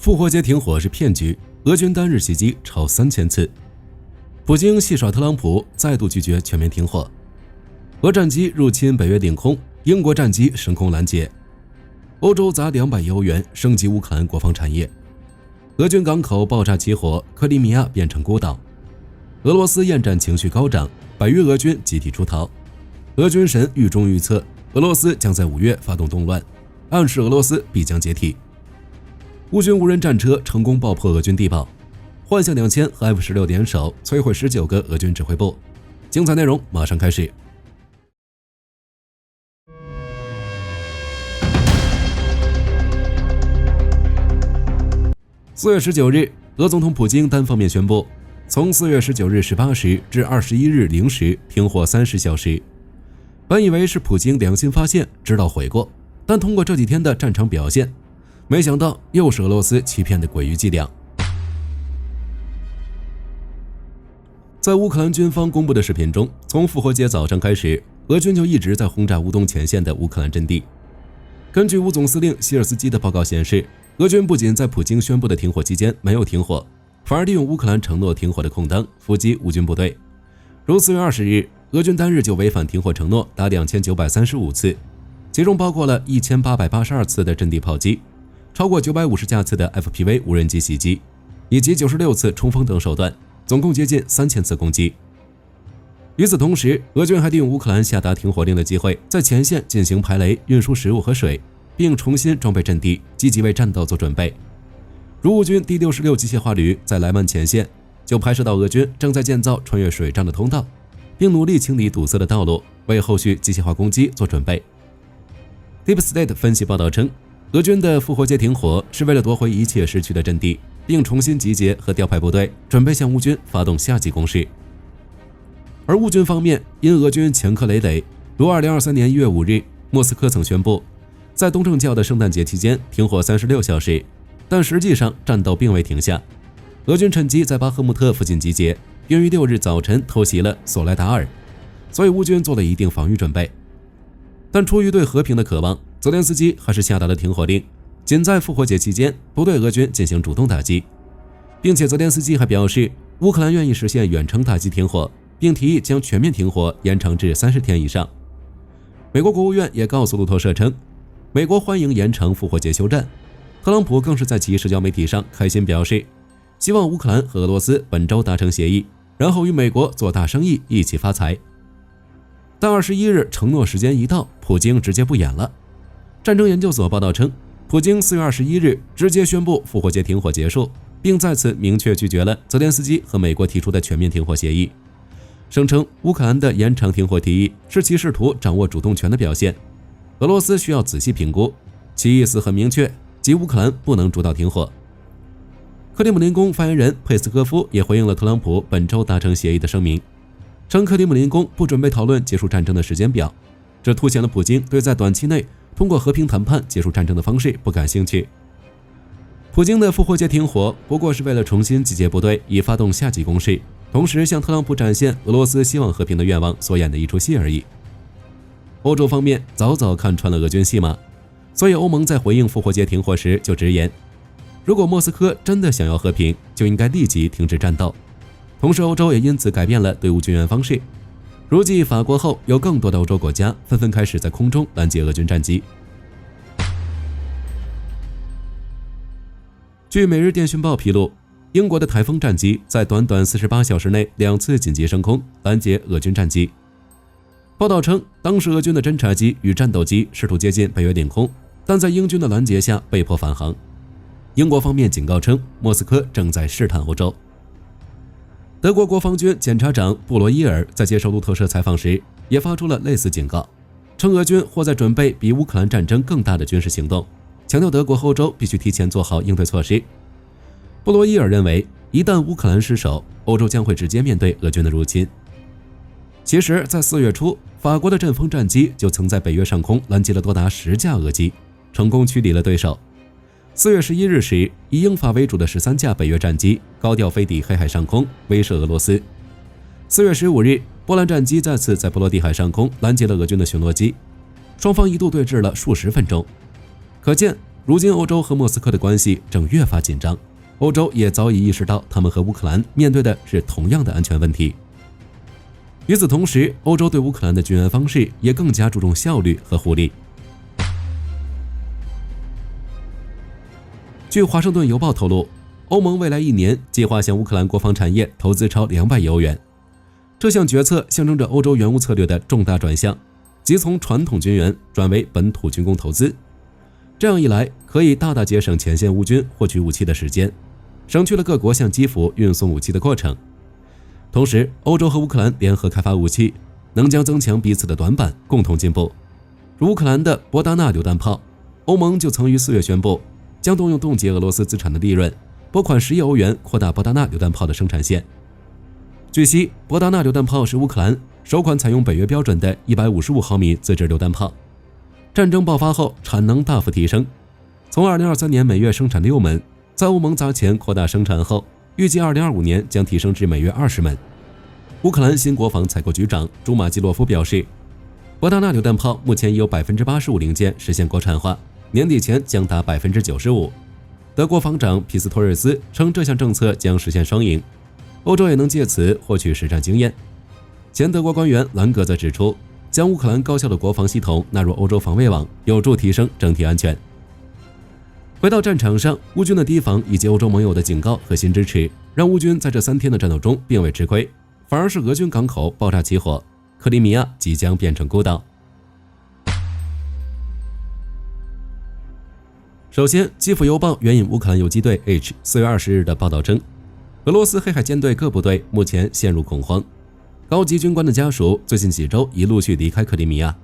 复活节停火是骗局，俄军单日袭击超3000次。普京戏耍特朗普，再度拒绝全面停火。俄战机入侵北约领空，英国战机升空拦截。欧洲砸200亿欧元升级乌克兰国防产业。俄军港口爆炸起火，克里米亚变成孤岛。俄罗斯厌战情绪高涨，百余俄军集体出逃。俄军神预中预测，俄罗斯将在5月发动动乱，暗示俄罗斯必将解体。乌军无人战车成功爆破俄军地堡，幻象2000和 F-16联手摧毁19个俄军指挥部。精彩内容马上开始。4月19日，俄总统普京单方面宣布，从4月19日18时至21日0时停火30小时。本以为是普京良心发现，知道悔过，但通过这几天的战场表现，没想到又是俄罗斯欺骗的诡异伎俩。在乌克兰军方公布的视频中，从复活节早上开始，俄军就一直在轰炸乌东前线的乌克兰阵地。根据乌总司令希尔斯基的报告显示，俄军不仅在普京宣布的停火期间没有停火，反而利用乌克兰承诺停火的空当伏击乌军部队。如4月20日，俄军单日就违反停火承诺达2935次，其中包括了1882次的阵地炮击，超过950架次的 FPV 无人机袭击，以及96次冲锋等手段，总共接近3000次攻击。与此同时，俄军还利用乌克兰下达停火令的机会，在前线进行排雷、运输食物和水，并重新装备阵地，积极为战斗做准备。如乌军第66机械化旅在莱曼前线就拍摄到俄军正在建造穿越水仗的通道，并努力清理堵塞的道路，为后续机械化攻击做准备。Deep State 分析报道称，俄军的复活节停火是为了夺回一切失去的阵地，并重新集结和调派部队，准备向乌军发动夏季攻势。而乌军方面，因俄军前科累累，如2023年1月5日，莫斯科曾宣布在东正教的圣诞节期间停火36小时，但实际上战斗并未停下。俄军趁机在巴赫穆特附近集结，并于6日早晨偷袭了索莱达尔，所以乌军做了一定防御准备。但出于对和平的渴望，泽连斯基还是下达了停火令，仅在复活节期间不对俄军进行主动打击，并且泽连斯基还表示，乌克兰愿意实现远程打击停火，并提议将全面停火延长至30天以上。美国国务院也告诉路透社称，美国欢迎延长复活节休战。特朗普更是在其社交媒体上开心表示，希望乌克兰和俄罗斯本周达成协议，然后与美国做大生意，一起发财。但21日承诺时间一到，普京直接不演了。战争研究所报道称，普京4月21日直接宣布复活节停火结束，并再次明确拒绝了泽连斯基和美国提出的全面停火协议，声称乌克兰的延长停火提议是其试图掌握主动权的表现，俄罗斯需要仔细评估，其意思很明确，即乌克兰不能主导停火。克里姆林宫发言人佩斯科夫也回应了特朗普本周达成协议的声明，称克里姆林宫不准备讨论结束战争的时间表，这凸显了普京对在短期内通过和平谈判结束战争的方式不感兴趣。普京的复活节停火不过是为了重新集结部队以发动夏季攻势，同时向特朗普展现俄罗斯希望和平的愿望所演的一出戏而已。欧洲方面早早看穿了俄军戏码，所以欧盟在回应复活节停火时就直言，如果莫斯科真的想要和平，就应该立即停止战斗。同时欧洲也因此改变了对乌军援方式，如继法国后，有更多的欧洲国家纷纷开始在空中拦截俄军战机。据《每日电讯报》披露，英国的台风战机在短短48小时内2次紧急升空拦截俄军战机。报道称，当时俄军的侦察机与战斗机试图接近北约领空，但在英军的拦截下被迫返航。英国方面警告称，莫斯科正在试探欧洲。德国国防军检察长布罗伊尔在接受路透社采访时也发出了类似警告，称俄军或在准备比乌克兰战争更大的军事行动，强调德国和欧洲必须提前做好应对措施。布罗伊尔认为，一旦乌克兰失守，欧洲将会直接面对俄军的入侵。其实在4月初，法国的阵风战机就曾在北约上空拦截了多达10架俄机，成功驱离了对手。4月11日时，以英法为主的13架北约战机高调飞抵黑海上空，威慑俄罗斯。4月15日，波兰战机再次在波罗的海上空拦截了俄军的巡逻机，双方一度对峙了数十分钟。可见，如今欧洲和莫斯科的关系正越发紧张，欧洲也早已意识到他们和乌克兰面对的是同样的安全问题。与此同时，欧洲对乌克兰的军援方式也更加注重效率和互利。据华盛顿邮报透露，欧盟未来1年计划向乌克兰国防产业投资超200亿欧元。这项决策象征着欧洲援乌策略的重大转向，即从传统军援转为本土军工投资。这样一来，可以大大节省前线乌军获取武器的时间，省去了各国向基辅运送武器的过程。同时，欧洲和乌克兰联合开发武器，能将增强彼此的短板，共同进步。如乌克兰的博达纳榴弹炮，欧盟就曾于4月宣布，将动用冻结俄罗斯资产的利润，拨款10亿欧元扩大博达纳榴弹炮的生产线。据悉，博达纳榴弹炮是乌克兰首款采用北约标准的155毫米自制榴弹炮。战争爆发后，产能大幅提升，从2023年每月生产6门，在欧盟砸钱扩大生产后，预计2025年将提升至每月20门。乌克兰新国防采购局长朱马基洛夫表示，博达纳榴弹炮目前已有 85% 零件实现国产化，年底前将达 95%。德国防长皮斯托瑞斯称，这项政策将实现双赢，欧洲也能借此获取实战经验。前德国官员兰格则指出，将乌克兰高效的国防系统纳入欧洲防卫网，有助提升整体安全。回到战场上，乌军的提防以及欧洲盟友的警告和新支持，让乌军在这3天的战斗中并未吃亏，反而是俄军港口爆炸起火，克里米亚即将变成孤岛。首先，基辅邮报援引乌克兰游击队 H 4月20日的报道称，俄罗斯黑海舰队各部队目前陷入恐慌，高级军官的家属最近几周已陆续离开克里米亚。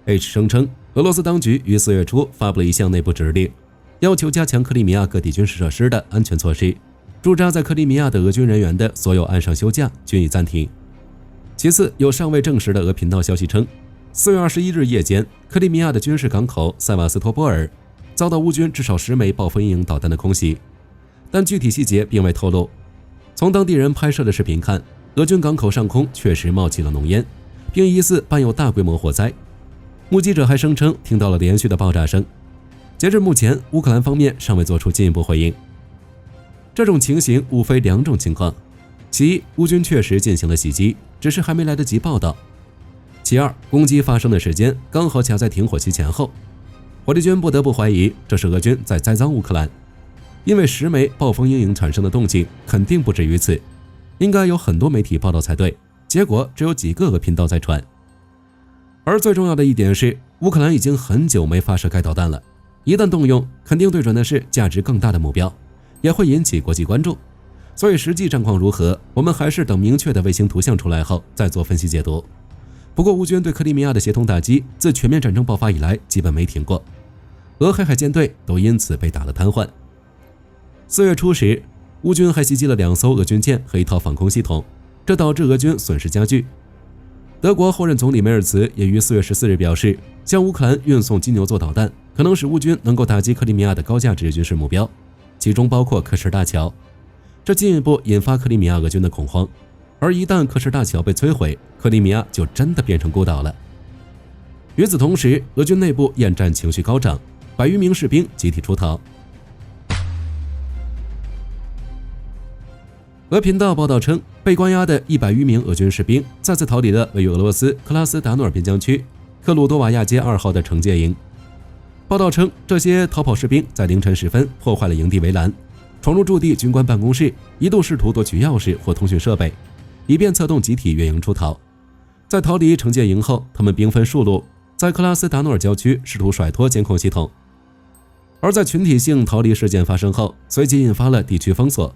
H 声称，俄罗斯当局于4月初发布了一项内部指令，要求加强克里米亚各地军事设施的安全措施，驻扎在克里米亚的俄军人员的所有岸上休假均已暂停。其次，有尚未证实的俄频道消息称，4月21日夜间，克里米亚的军事港口塞瓦斯托波尔遭到乌军至少10枚暴风阴影导弹的空袭，但具体细节并未透露。从当地人拍摄的视频看，俄军港口上空确实冒起了浓烟，并疑似伴有大规模火灾。目击者还声称听到了连续的爆炸声。截至目前，乌克兰方面尚未做出进一步回应。这种情形无非2种情况：其一，乌军确实进行了袭击，只是还没来得及报道；其二，攻击发生的时间刚好卡在停火期前后。火力军不得不怀疑，这是俄军在栽赃乌克兰，因为10枚暴风阴影产生的动静肯定不止于此，应该有很多媒体报道才对，结果只有几个俄频道在传。而最重要的一点是，乌克兰已经很久没发射该导弹了，一旦动用，肯定对准的是价值更大的目标，也会引起国际关注。所以实际战况如何，我们还是等明确的卫星图像出来后再做分析解读。不过乌军对克里米亚的协同打击自全面战争爆发以来基本没停过，俄黑海舰队都因此被打得瘫痪。4月初时，乌军还袭击了2艘俄军舰和一套防空系统，这导致俄军损失加剧。德国后任总理梅尔茨也于4月14日表示，向乌克兰运送金牛座导弹可能使乌军能够打击克里米亚的高价值军事目标，其中包括科什大桥。这进一步引发克里米亚俄军的恐慌，而一旦科什大桥被摧毁，克里米亚就真的变成孤岛了。与此同时，俄军内部厌战情绪高涨，100余名士兵集体出逃。俄频道报道称，被关押的100余名俄军士兵再次逃离了位于俄罗斯克拉斯达诺尔边疆区克鲁多瓦亚街2号的惩戒营。报道称，这些逃跑士兵在凌晨时分破坏了营地围栏，闯入驻地军官办公室，一度试图夺取钥匙或通讯设备，以便策动集体越营出逃。在逃离惩戒营后，他们兵分数路，在克拉斯达诺尔郊区试图甩脱监控系统。而在群体性逃离事件发生后，随即引发了地区封锁。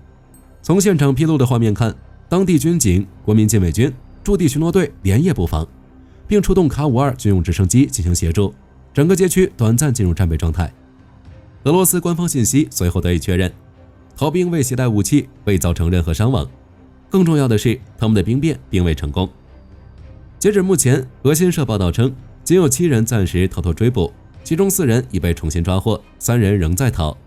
从现场披露的画面看，当地军警、国民禁卫军、驻地巡逻队连夜布防，并出动卡52军用直升机进行协助，整个街区短暂进入战备状态。俄罗斯官方信息随后得以确认，逃兵未携带武器，未造成任何伤亡。更重要的是，他们的兵变并未成功。截止目前，俄新社报道称，仅有7人暂时逃脱追捕，其中4人已被重新抓获，3人仍在逃。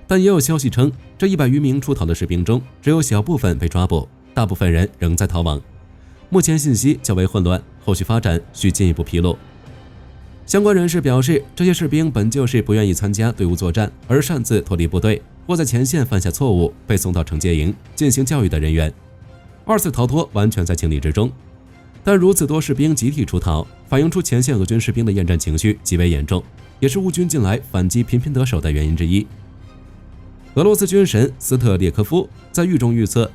但也有消息称，这100余名出逃的士兵中，只有小部分被抓捕，大部分人仍在逃亡。目前信息较为混乱，后续发展需进一步披露。相关人士表示，这些士兵本就是不愿意参加队伍作战而擅自脱离部队，或在前线犯下错误被送到惩戒营进行教育的人员，二次逃脱完全在情理之中。但如此多士兵集体出逃，反映出前线俄军士兵的厌战情绪极为严重，也是乌军近来反击频频得手的原因之一。俄罗斯军神斯特列科夫在狱中预测，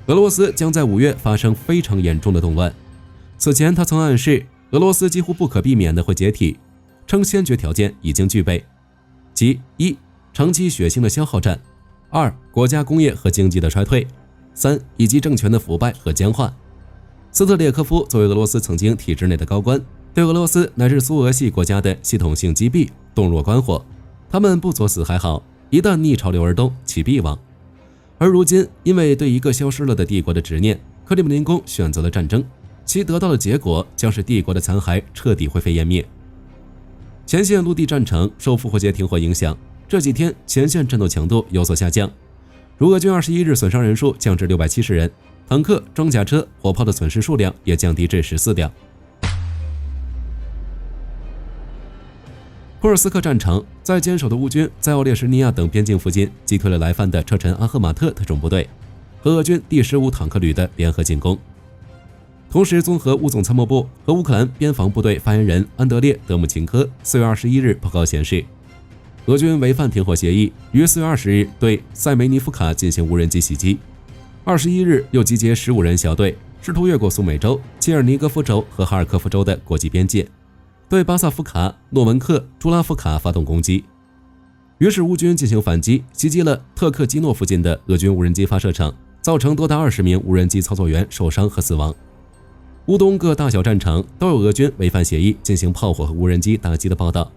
俄罗斯将在5月发生非常严重的动乱。此前他曾暗示俄罗斯几乎不可避免地会解体，称先决条件已经具备，即1、长期血腥的消耗战；2、国家工业和经济的衰退；3、以及政权的腐败和僵化。斯特列科夫作为俄罗斯曾经体制内的高官，对俄罗斯乃至苏俄系国家的系统性击毙洞若观火。他们不作死还好，一旦逆潮流而动，其必亡。而如今，因为对一个消失了的帝国的执念，克里姆林宫选择了战争，其得到的结果将是帝国的残骸彻底灰飞烟灭。前线陆地战场受复活节停火影响，这几天前线战斗强度有所下降，如俄军21日损伤人数降至670人，坦克、装甲车、火炮的损失数量也降低至14辆。库尔斯克战场，在坚守的乌军在奥列什尼亚等边境附近击退了来犯的车臣阿赫马特特种部队和俄军第15坦克旅的联合进攻。同时，综合乌总参谋部和乌克兰边防部队发言人安德烈·德姆琴科4月21日报告显示，俄军违反停火协议，于4月20日对塞梅尼夫卡进行无人机袭击，21日又集结15人小队，试图越过苏美州、切尔尼戈夫州和哈尔科夫州的国际边界，对巴萨夫卡、诺文克、朱拉夫卡发动攻击。于是乌军进行反击，袭击了特克基诺附近的俄军无人机发射场，造成多达20名无人机操作员受伤和死亡。乌东各大小战场都有俄军违反协议进行炮火和无人机打击的报道。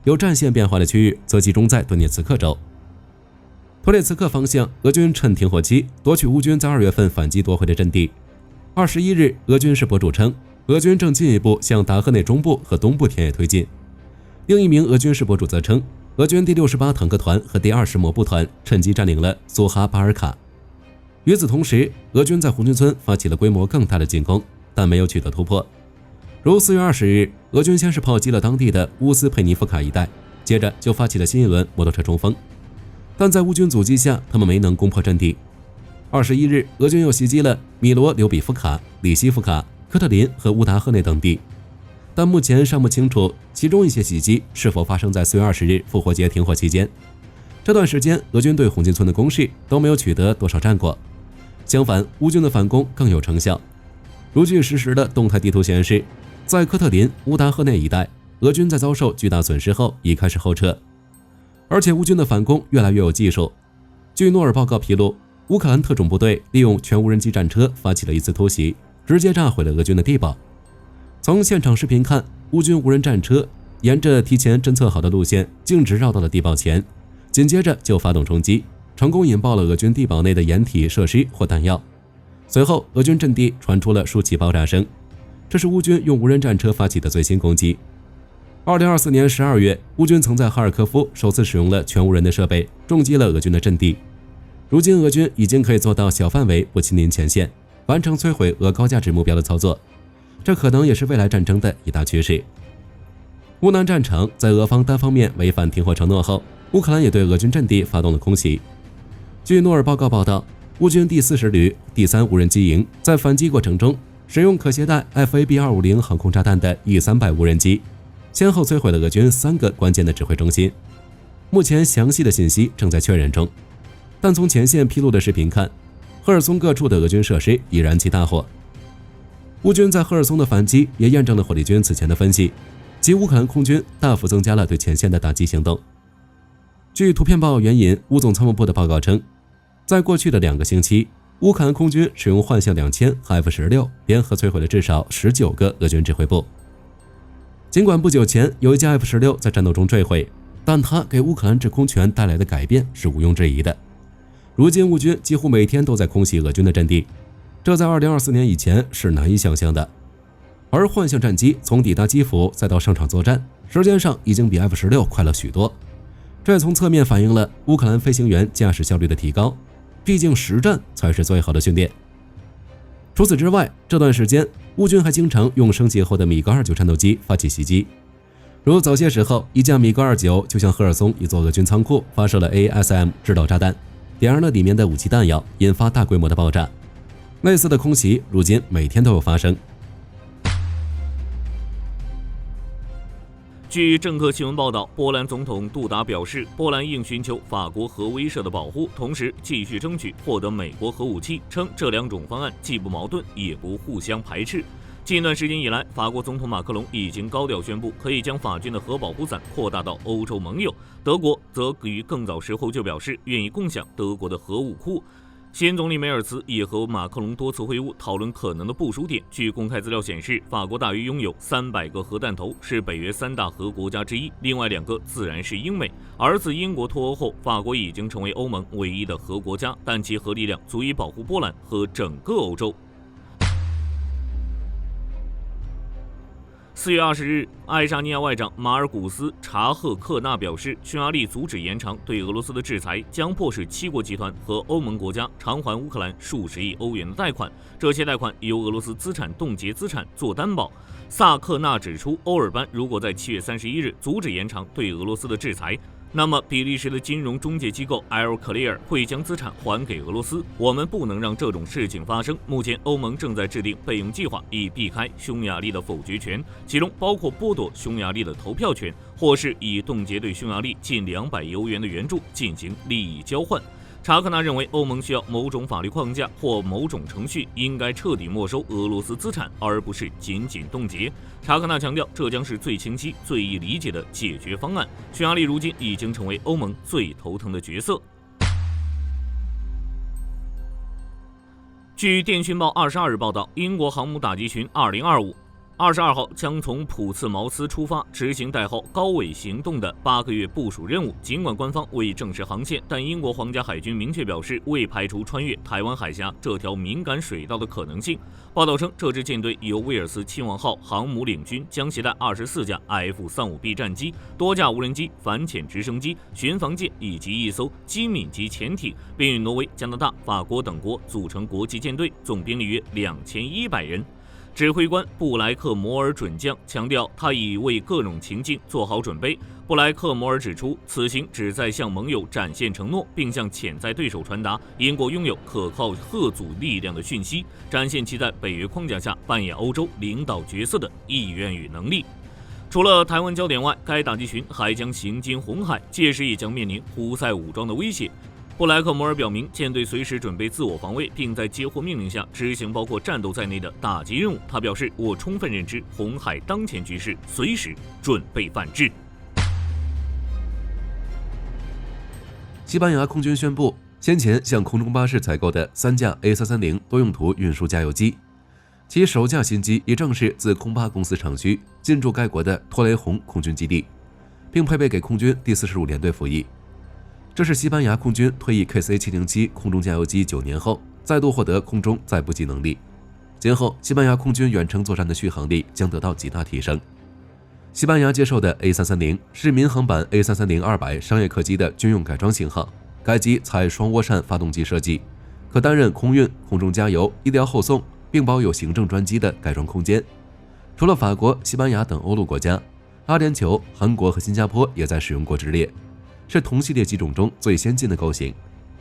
有战线变化的区域则集中在顿涅茨克州。托列茨克方向，俄军趁停火期夺取乌军在2月份反击夺回的阵地。21日，俄军视博主称，俄军正进一步向达赫内中部和东部田野推进。另一名俄军视博主则称，俄军第68坦克团和第20摩步团趁机占领了苏哈巴尔卡。与此同时，俄军在红军村发起了规模更大的进攻，但没有取得突破。如4月20日，俄军先是炮击了当地的乌斯佩尼夫卡一带，接着就发起了新一轮摩托车冲锋，但在乌军阻击下，他们没能攻破阵地。21日，俄军又袭击了米罗留比夫卡、里西夫卡、科特林和乌达赫内等地，但目前尚不清楚其中一些袭击是否发生在4月20日复活节停火期间。这段时间，俄军对红军村的攻势都没有取得多少战果，相反，乌军的反攻更有成效。如据实时的动态地图显示，在科特林、乌达赫内一带，俄军在遭受巨大损失后已开始后撤，而且乌军的反攻越来越有技术。据诺尔报告披露，乌克兰特种部队利用全无人机战车发起了一次突袭，直接炸毁了俄军的地堡。从现场视频看，乌军无人战车沿着提前侦测好的路线径直绕到了地堡前，紧接着就发动冲击，成功引爆了俄军地堡内的掩体设施或弹药。随后，俄军阵地传出了数起爆炸声，这是乌军用无人战车发起的最新攻击。2024年12月，乌军曾在哈尔科夫首次使用了全无人的设备，重击了俄军的阵地。如今，俄军已经可以做到小范围不亲临前线，完成摧毁俄高价值目标的操作，这可能也是未来战争的一大趋势。乌南战场在俄方单方面违反停火承诺后，乌克兰也对俄军阵地发动了空袭。据诺尔报告报道，乌军第40旅第3无人机营在反击过程中，使用可携带 FAB-250 航空炸弹的 E-300无人机，先后摧毁了俄军3个关键的指挥中心。目前详细的信息正在确认中，但从前线披露的视频看，赫尔松各处的俄军设施已燃起大火。乌军在赫尔松的反击也验证了火力军此前的分析，即乌克兰空军大幅增加了对前线的打击行动。据图片报援引乌总参谋部的报告称，在过去的2个星期，乌克兰空军使用幻象2000和 F-16联合摧毁了至少19个俄军指挥部。尽管不久前有一架 F-16在战斗中坠毁，但它给乌克兰制空权带来的改变是毋庸置疑的。如今乌军几乎每天都在空袭俄军的阵地，这在2024年以前是难以想象的。而幻象战机从抵达基辅再到上场作战，时间上已经比 F-16快了许多，这从侧面反映了乌克兰飞行员驾驶效率的提高。毕竟实战才是最好的训练。除此之外，这段时间乌军还经常用升级后的米格29战斗机发起袭击。如早些时候，一架米格29就向赫尔松一座俄军仓库发射了 ASM 制导炸弹，点燃了里面的武器弹药，引发大规模的爆炸。类似的空袭如今每天都有发生。据政客新闻报道，波兰总统杜达表示，波兰应寻求法国核威慑的保护，同时继续争取获得美国核武器，称这两种方案既不矛盾，也不互相排斥。近段时间以来，法国总统马克龙已经高调宣布可以将法军的核保护伞扩大到欧洲盟友，德国则于更早时候就表示愿意共享德国的核武库。新总理梅尔茨也和马克龙多次会晤，讨论可能的部署点。据公开资料显示，法国大约拥有300个核弹头，是北约3大核国家之一，另外2个自然是英美。而自英国脱欧后，法国已经成为欧盟唯一的核国家，但其核力量足以保护波兰和整个欧洲。4月20日，爱沙尼亚外长马尔古斯·查赫克纳表示，匈牙利阻止延长对俄罗斯的制裁，将迫使7国集团和欧盟国家偿还乌克兰数十亿欧元的贷款，这些贷款由俄罗斯资产冻结资产做担保。萨克纳指出，欧尔班如果在7月31日阻止延长对俄罗斯的制裁，那么比利时的金融中介机构 L Clear 会将资产还给俄罗斯，我们不能让这种事情发生。目前欧盟正在制定备用计划，以避开匈牙利的否决权，其中包括剥夺匈牙利的投票权，或是以冻结对匈牙利近200亿欧元的援助进行利益交换。查克纳认为，欧盟需要某种法律框架或某种程序，应该彻底没收俄罗斯资产，而不是仅仅冻结。查克纳强调，这将是最清晰、最易理解的解决方案。匈牙利如今已经成为欧盟最头疼的角色。据电讯报22日报道，英国航母打击群2025 22号将从普茨茅斯出发，执行代号高纬行动的8个月部署任务。尽管官方未证实航线，但英国皇家海军明确表示，未排除穿越台湾海峡这条敏感水道的可能性。报道称，这支舰队由威尔斯亲王号航母领军，将携带24架 IF-35B 战机、多架无人机、反潜直升机、巡防舰以及1艘机敏级潜艇，并与挪威、加拿大、法国等国组成国际舰队，总兵力约2100人。指挥官布莱克摩尔准将强调，他已为各种情境做好准备。布莱克摩尔指出，此行旨在向盟友展现承诺，并向潜在对手传达英国拥有可靠核阻力量的讯息，展现其在北约框架下扮演欧洲领导角色的意愿与能力。除了台湾焦点外，该打击群还将行经红海，届时也将面临胡塞武装的威胁。布莱克摩尔表明，舰队随时准备自我防卫，并在接获命令下执行包括战斗在内的打击任务。他表示，我充分认知红海当前局势，随时准备反制。西班牙空军宣布，先前向空中巴士采购的3架 A330多用途运输加油机，其首架新机已正式自空巴公司厂区进驻该国的托雷洪空军基地，并配备给空军第45联队服役。这是西班牙空军退役 KC-707 空中加油机9年后再度获得空中载补给能力。今后，西班牙空军远程作战的续航力将得到极大提升。西班牙接受的 A330 是民航版 A330-200 商业客机的军用改装型号，该机采双涡扇发动机设计，可担任空运、空中加油、医疗后送，并保有行政专机的改装空间。除了法国、西班牙等欧陆国家，阿联酋、韩国和新加坡也在使用国之列，是同系列机种中最先进的构型。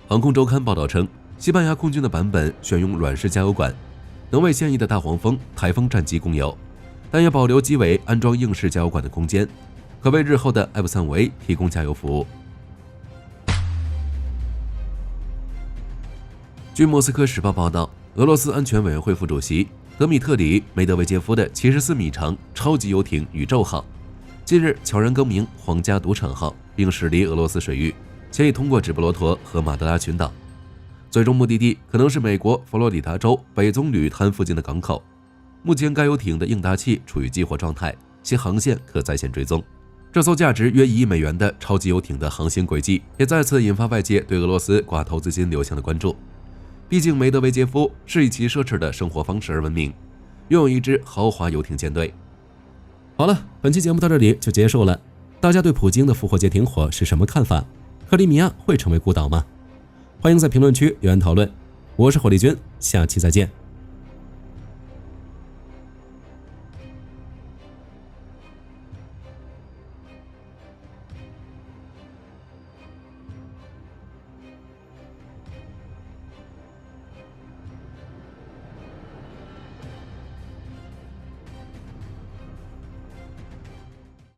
航空周刊报道称，西班牙空军的版本选用软式加油管，能为现役的大黄蜂、台风战机供油，但也保留机尾安装硬式加油管的空间，可为日后的 F-35A 提供加油服务。据莫斯科时报报道，俄罗斯安全委员会副主席德米特里·梅德韦杰夫的74米长超级游艇宇宙号近日悄然更名皇家赌场号，并驶离俄罗斯水域，且已通过直布罗陀和马德拉群岛，最终目的地可能是美国佛罗里达州北棕榈滩附近的港口。目前该游艇的应答器处于激活状态，其航线可在线追踪。这艘价值约1亿美元的超级游艇的航行轨迹也再次引发外界对俄罗斯寡头资金流向的关注。毕竟梅德韦杰夫是以其奢侈的生活方式而闻名，拥有一支豪华游艇舰队。好了，本期节目到这里就结束了。大家对普京的复活节停火是什么看法？克里米亚会成为孤岛吗？欢迎在评论区留言讨论。我是火力军，下期再见。